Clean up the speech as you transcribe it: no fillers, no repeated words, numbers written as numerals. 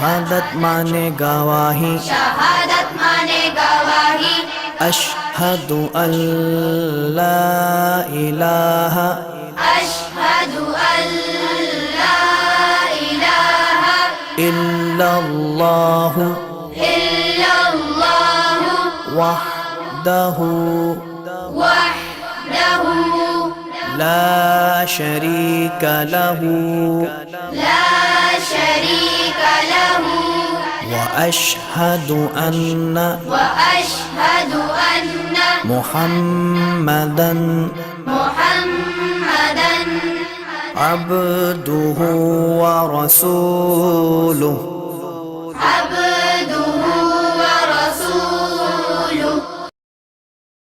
शहादत माने गवाही, शहादत माने गवाही। अशहदु अल्ला इलाहा अशहदु अल्ला इलाहा इल्लल्लाहु इल्लल्लाहु वहदहु वहदहु ला शरीक लहु ला शरीक लहु وأشهد أن وأشهد أن محمدا محمدا عبده ورسوله عبده